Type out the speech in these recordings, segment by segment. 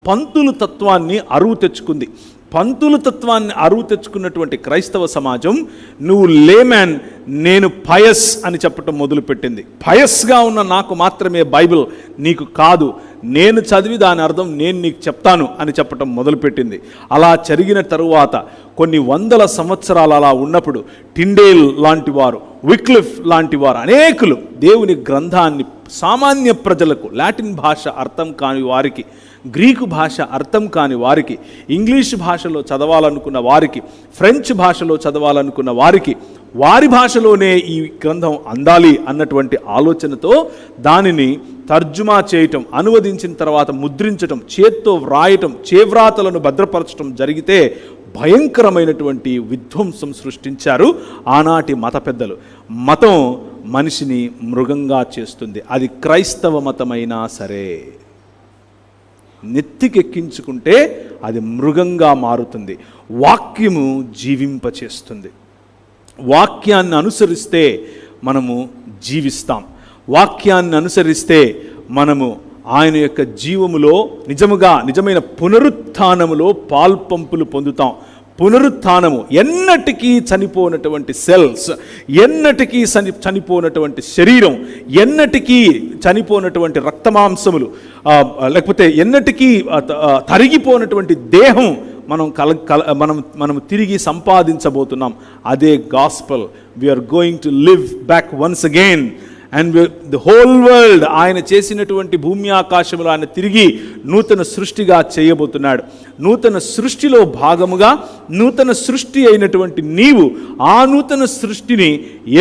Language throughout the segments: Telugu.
పంతులు తత్వాన్ని అరువు తెచ్చుకుంది. పంతులు తత్వాన్ని అరువు తెచ్చుకున్నటువంటి క్రైస్తవ సమాజం నువ్వు లేమ్యాన్, నేను పయస్ అని చెప్పటం మొదలుపెట్టింది. పయస్గా ఉన్న నాకు మాత్రమే బైబిల్, నీకు కాదు, నేను చదివి దాని అర్థం నేను నీకు చెప్తాను అని చెప్పటం మొదలుపెట్టింది. అలా జరిగిన తరువాత కొన్ని వందల సంవత్సరాలు అలా ఉన్నప్పుడు టిండేల్ లాంటి వారు, విక్లిఫ్ లాంటి వారు అనేకులు దేవుని గ్రంథాన్ని సామాన్య ప్రజలకు, లాటిన్ భాష అర్థం కాని వారికి, గ్రీకు భాష అర్థం కాని వారికి, ఇంగ్లీష్ భాషలో చదవాలనుకున్న వారికి, ఫ్రెంచ్ భాషలో చదవాలనుకున్న వారికి వారి భాషలోనే ఈ గ్రంథం అందాలి అన్నటువంటి ఆలోచనతో దానిని తర్జుమా చేయటం, అనువదించిన తర్వాత ముద్రించటం, చేత్తో వ్రాయటం, చేవ్రాతలను భద్రపరచటం జరిగితే భయంకరమైనటువంటి విధ్వంసం సృష్టించారు ఆనాటి మత పెద్దలు. మతం మనిషిని మృగంగా చేస్తుంది. అది క్రైస్తవ మతమైనా సరే నెత్తికెక్కించుకుంటే అది మృగంగా మారుతుంది. వాక్యము జీవింపచేస్తుంది. వాక్యాన్ని అనుసరిస్తే మనము జీవిస్తాం. వాక్యాన్ని అనుసరిస్తే మనము ఆయన యొక్క జీవములో నిజమైన పునరుత్థానములో పాల్పంపులు పొందుతాం. పునరుత్థానము ఎన్నటికీ చనిపోనటువంటి సెల్స్, ఎన్నటికీ చనిపోనటువంటి శరీరం, ఎన్నటికీ చనిపోనటువంటి రక్తమాంసములు, లేకపోతే ఎన్నటికీ తరిగిపోనటువంటి దేహం మనం తిరిగి సంపాదించబోతున్నాం. అదే gospel. We are going to live back once again and the whole world, ఆయన చేసినటువంటి భూమి ఆకాశములు ఆయన తిరిగి నూతన సృష్టిగా చేయబోతున్నాడు. నూతన సృష్టిలో భాగముగా నూతన సృష్టి అయినటువంటి నీవు ఆ నూతన సృష్టిని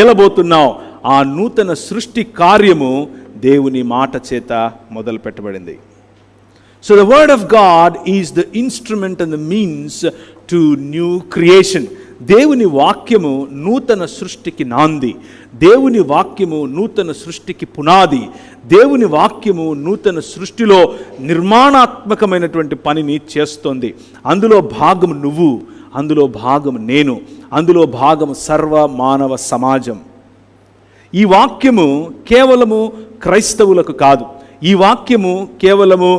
ఏలబోతున్నావు. ఆ నూతన సృష్టి కార్యము దేవుని మాట చేత మొదలు పెట్టబడింది. So the word of God is the instrument and the means to new creation. దేవుని వాక్యము నూతన సృష్టికి నాంది. దేవుని వాక్యము నూతన సృష్టికి పునాది. దేవుని వాక్యము నూతన సృష్టిలో నిర్మాణాత్మకమైనటువంటి పనిని చేస్తోంది. అందులో భాగం నువ్వు, అందులో భాగం నేను, అందులో భాగం సర్వ మానవ సమాజం. ఈ వాక్యము కేవలము క్రైస్తవులకు కాదు. ఈ వాక్యము కేవలము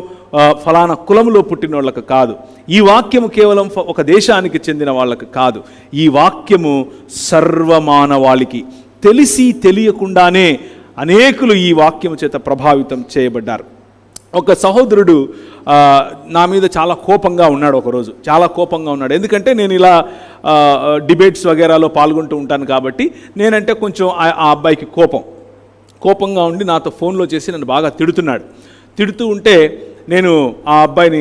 ఫలానా కులంలో పుట్టిన వాళ్ళకు కాదు. ఈ వాక్యము కేవలం ఒక దేశానికి చెందిన వాళ్ళకు కాదు. ఈ వాక్యము సర్వమానవాళికి. తెలిసి తెలియకుండానే అనేకులు ఈ వాక్యము చేత ప్రభావితం చేయబడ్డారు. ఒక సహోదరుడు నా మీద చాలా కోపంగా ఉన్నాడు. ఒకరోజు చాలా కోపంగా ఉన్నాడు. ఎందుకంటే నేను ఇలా డిబేట్స్ వగేరాలో పాల్గొంటూ ఉంటాను కాబట్టి నేనంటే కొంచెం ఆ అబ్బాయికి కోపంగా ఉండి నాతో ఫోన్లో చేసి నన్ను బాగా తిడుతున్నాడు. తిడుతూ ఉంటే నేను ఆ అబ్బాయిని